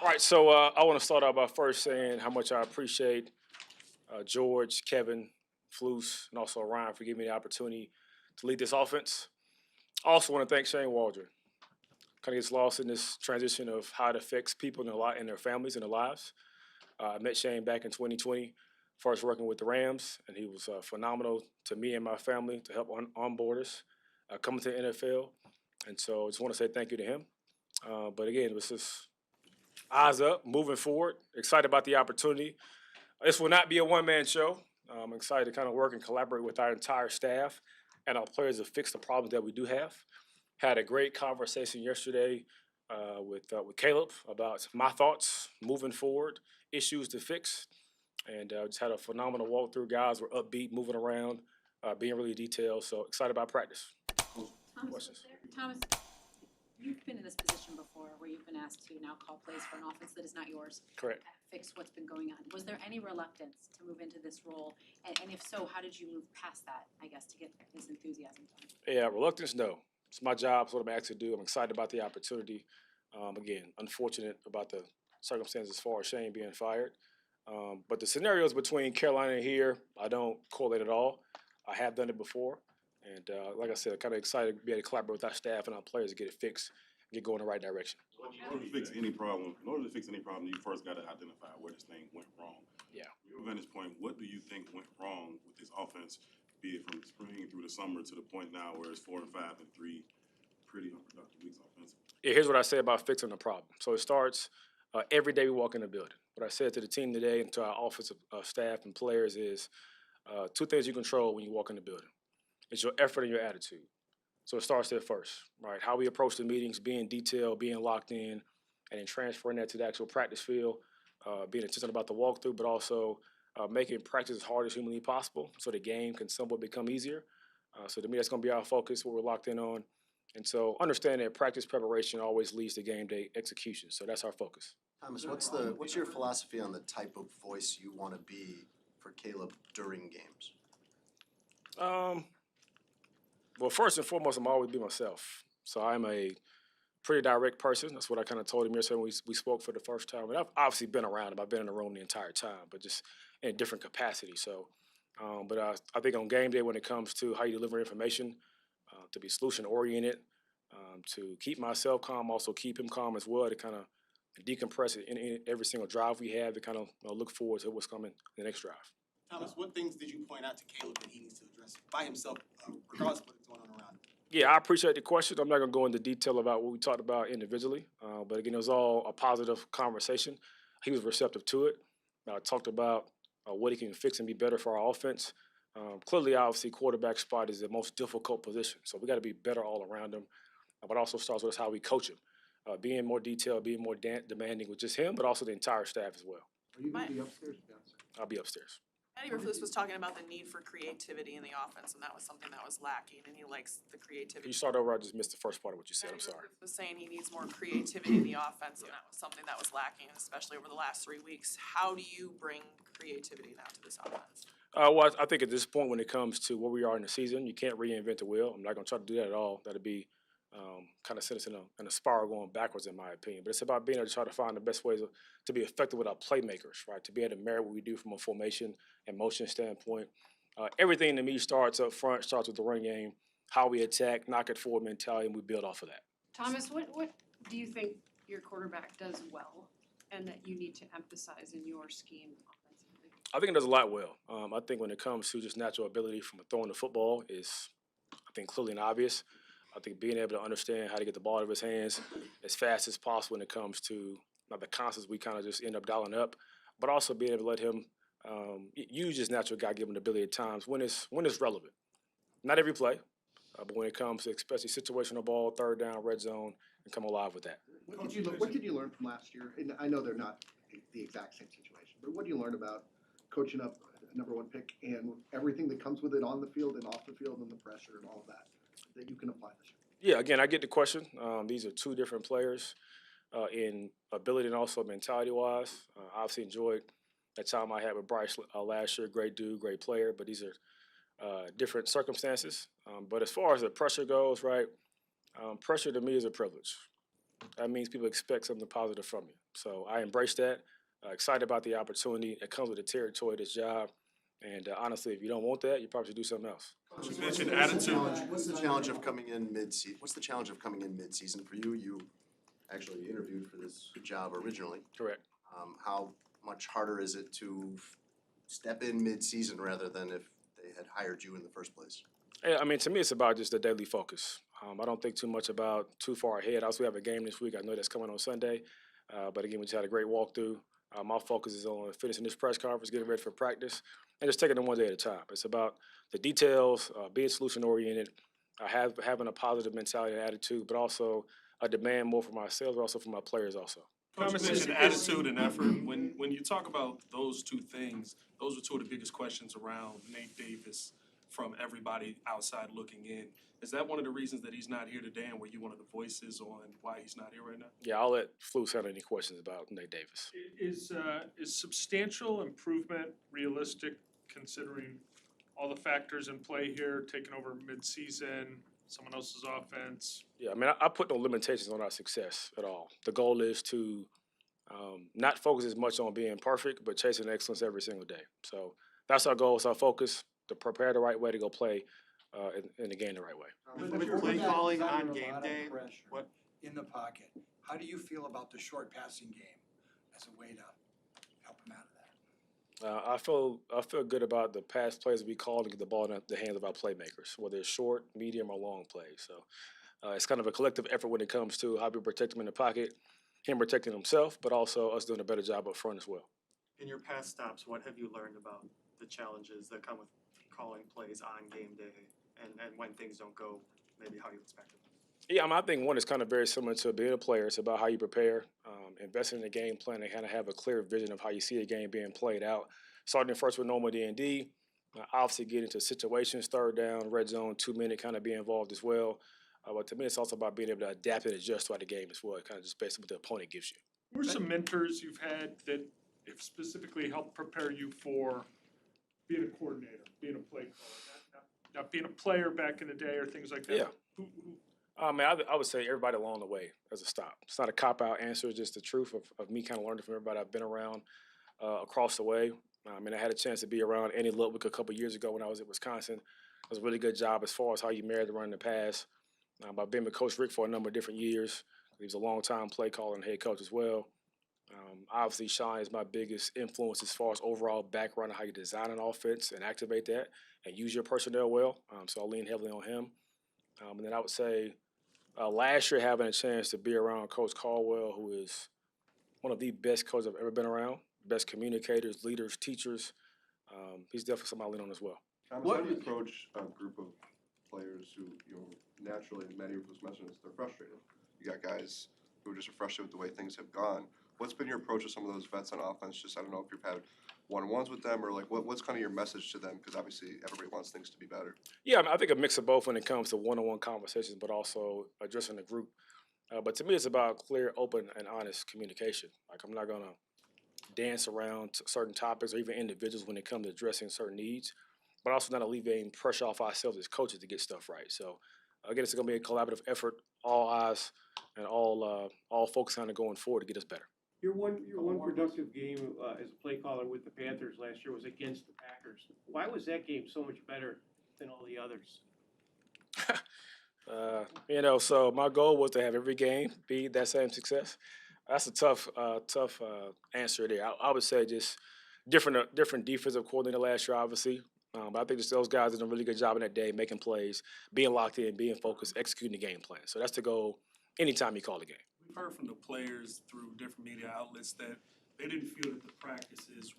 All right, so I want to start out by first saying how much I appreciate George, Kevin, Flus, and also Ryan for giving me the opportunity to lead this offense. I also want to thank Shane Waldron. Kind of gets lost in this transition of how it affects people in their families and their lives. I met Shane back in 2020, first working with the Rams, and he was phenomenal to me and my family to help onboard us coming to the NFL. And so I just want to say thank you to him. But again, it was just eyes up, moving forward, excited about the opportunity. This will not be a one-man show. I'm excited to kind of work and collaborate with our entire staff and our players to fix the problems that we do have. Had a great conversation yesterday with Caleb about my thoughts moving forward, issues to fix, and just had a phenomenal walkthrough. Guys were upbeat, moving around, being really detailed. So excited about practice. Thomas, you've been in this position before where you've been asked to now call plays for an offense that is not yours. Correct. Fix what's been going on. Was there any reluctance to move into this role? And if so, how did you move past that, I guess, to get this enthusiasm done? Yeah, reluctance, no. It's my job. It's what I'm asked to do. I'm excited about the opportunity. Again, unfortunate about the circumstances as far as Shane being fired. But the scenarios between Carolina and here, I don't correlate at all. I have done it before. And like I said, I'm kind of excited to be able to collaborate with our staff and our players to get it fixed and get going in the right direction. In order to fix any problem, you first got to identify where this thing went wrong. Yeah. From your vantage point, what do you think went wrong with this offense, be it from the spring through the summer to the point now where it's 4 and 5 and 3 pretty unproductive weeks offensively? Yeah, here's what I say about fixing the problem. So it starts every day we walk in the building. What I said to the team today and to our offensive staff and players is two things you control when you walk in the building. It's your effort and your attitude. So it starts there first, right? How we approach the meetings, being detailed, being locked in, and then transferring that to the actual practice field, being intentional about the walkthrough, but also making practice as hard as humanly possible so the game can somewhat become easier. So to me, that's going to be our focus, what we're locked in on. And so understand that practice preparation always leads to game day execution. So that's our focus. Thomas, what's your philosophy on the type of voice you want to be for Caleb during games? Well, first and foremost, I'm always be myself. So I'm a pretty direct person. That's what I kind of told him yesterday when we spoke for the first time. And I've obviously been around him. I've been in the room the entire time, but just in a different capacity. So, but I think on game day when it comes to how you deliver information, to be solution-oriented, to keep myself calm, also keep him calm as well, to kind of decompress it in every single drive we have, to kind of look forward to what's coming in the next drive. Thomas, what things did you point out to Caleb that he needs to address by himself, regardless of what's going on around him? Yeah, I appreciate the question. I'm not going to go into detail about what we talked about individually, but again, it was all a positive conversation. He was receptive to it. I talked about what he can fix and be better for our offense. Clearly, obviously, quarterback spot is the most difficult position, so we got to be better all around him. But also starts with how we coach him, being more detailed, being more demanding with just him, but also the entire staff as well. Are you going to be upstairs? I'll be upstairs. Eddie Reflus was talking about the need for creativity in the offense, and that was something that was lacking, and he likes the creativity. Can you start over? I just missed the first part of what you said. I'm sorry. Reflus was saying he needs more creativity in the offense, and that was something that was lacking, especially over the last 3 weeks. How do you bring creativity now to this offense? Well, I think at this point, when it comes to where we are in the season, you can't reinvent the wheel. I'm not going to try to do that at all. That'd be kind of set us in a spiral going backwards, in my opinion. But it's about being able to try to find the best ways to be effective with our playmakers, right? To be able to marry what we do from a formation and motion standpoint. Everything to me starts up front, starts with the run game, how we attack, knock it forward mentality, and we build off of that. Thomas, what do you think your quarterback does well and that you need to emphasize in your scheme offensively? I think it does a lot well. I think when it comes to just natural ability from throwing the football is, I think, clearly and obvious. I think being able to understand how to get the ball out of his hands as fast as possible when it comes to the concepts we kind of just end up dialing up, but also being able to let him use his natural God-given ability at times when it's relevant. Not every play, but when it comes to especially situational ball, third down, red zone, and come alive with that. What did you learn from last year? And I know they're not the exact same situation, but what did you learn about coaching up a number one pick and everything that comes with it on the field and off the field and the pressure and all of that you can apply this year? Yeah, again, I get the question. These are two different players in ability and also mentality-wise. Obviously enjoyed that time I had with Bryce last year. Great dude, great player, but these are different circumstances. But as far as the pressure goes, right, pressure to me is a privilege. that means people expect something positive from you. So I embrace that. Excited about the opportunity that comes with the territory of this job. And honestly, if you don't want that, you probably should do something else. You mentioned What's the attitude. challenge- What's the challenge of coming in mid-season? What's the challenge of coming in mid-season for you? You actually interviewed for this job originally. Correct. How much harder is it to step in mid-season rather than if they had hired you in the first place? Yeah, I mean, to me, it's about just the daily focus. I don't think too much about too far ahead. Also, we have a game this week. I know that's coming on Sunday. But again, we just had a great walkthrough. My focus is on finishing this press conference, getting ready for practice, and just taking it one day at a time. It's about the details, being solution-oriented, having a positive mentality and attitude, but also a demand more for myself, but also for my players also. Coach, you mentioned attitude and effort. When you talk about those two things, those are two of the biggest questions around Nate Davis from everybody outside looking in. Is that one of the reasons that he's not here today, and were you one of the voices on why he's not here right now? Yeah, I'll let Flus handle any questions about Nate Davis. Is substantial improvement realistic considering all the factors in play here, taking over mid-season, someone else's offense? Yeah, I mean, I put no limitations on our success at all. The goal is to not focus as much on being perfect, but chasing excellence every single day. So that's our goal. It's our focus to prepare the right way to go play in the game the right way. With play calling on game day, what? In the pocket, how do you feel about the short passing game as a way to help him out of that? I feel good about the pass plays we call to get the ball in the hands of our playmakers, whether it's short, medium, or long plays. So it's kind of a collective effort when it comes to how we protect him in the pocket, him protecting himself, but also us doing a better job up front as well. In your past stops, what have you learned about the challenges that come with calling plays on game day and when things don't go maybe how you expected? Yeah, I think one is kind of very similar to being a player. It's about how you prepare, investing in the game plan, and kind of have a clear vision of how you see the game being played out. Starting first with normal D&D, obviously getting into situations, third down, red zone, 2-minute, kind of be involved as well. But to me, it's also about being able to adapt and adjust throughout the game as well, kind of just based on what the opponent gives you. Who are some mentors you've had that have specifically helped prepare you for being a coordinator, being a play caller, not being a player back in the day or things like that? Yeah. Who I mean, I would say everybody along the way as a stop. It's not a cop-out answer, it's just the truth of me kind of learning from everybody I've been around across the way. I mean, I had a chance to be around Andy Ludwig a couple years ago when I was at Wisconsin. It was a really good job as far as how you married the run and the pass. I've been with Coach Rick for a number of different years. He was a long-time play caller and head coach as well. Obviously, Sean is my biggest influence as far as overall background on how you design an offense and activate that and use your personnel well. So I'll lean heavily on him. And then I would say last year having a chance to be around Coach Caldwell, who is one of the best coaches I've ever been around, best communicators, leaders, teachers. He's definitely somebody I lean on as well. Thomas, how do you approach a group of players who, naturally, many of us mentioned this, they're frustrated. You got guys who just are frustrated with the way things have gone. What's been your approach to some of those vets on offense? Just, I don't know if you've had one-on-ones with them or like what's kind of your message to them? Because obviously everybody wants things to be better. Yeah, I mean, I think a mix of both when it comes to one-on-one conversations, but also addressing the group. But to me, it's about clear, open, and honest communication. Like, I'm not going to dance around certain topics or even individuals when it comes to addressing certain needs, but also not alleviating pressure off ourselves as coaches to get stuff right. So, again, it's going to be a collaborative effort, all eyes and all focus on it going forward to get us better. Your one productive game as a play caller with the Panthers last year was against the Packers. Why was that game so much better than all the others? So my goal was to have every game be that same success. That's a tough answer there. I would say just different defensive coordinator last year, obviously. But I think just those guys did a really good job in that day, making plays, being locked in, being focused, executing the game plan. So that's the goal anytime you call the game. We've heard from the players through different media outlets that they didn't feel that the practices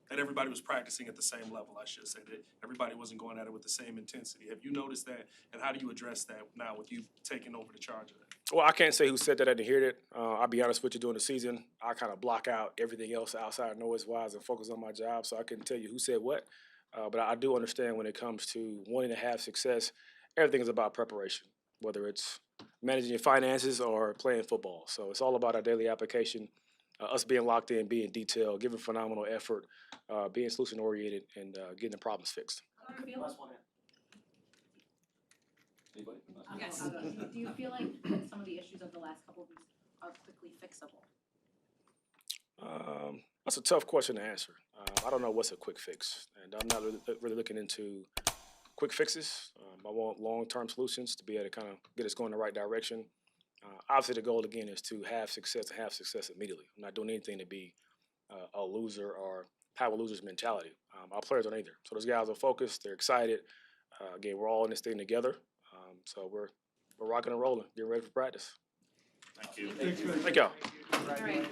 that everybody was practicing at the same level, I should say, that everybody wasn't going at it with the same intensity. Have you noticed that, and how do you address that now with you taking over the charge of that? Well, I can't say who said that. I didn't hear it. I'll be honest with you, during the season, I kind of block out everything else outside noise-wise and focus on my job, so I couldn't tell you who said what. But I do understand when it comes to wanting to have success, everything is about preparation, whether it's managing your finances or playing football. So it's all about our daily application, us being locked in, being detailed, giving phenomenal effort, being solution-oriented, and getting the problems fixed. Do you feel like that some of the issues of the last couple of weeks are quickly fixable? That's a tough question to answer. I don't know what's a quick fix, and I'm not really looking into quick fixes. I want long-term solutions to be able to kind of get us going in the right direction. Obviously, the goal again is to have success and have success immediately. I'm not doing anything to be a loser or have a loser's mentality. Our players aren't either. So those guys are focused. They're excited. Again, we're all in this thing together. So we're rocking and rolling, getting ready for practice. Thank you. Thank y'all. All right.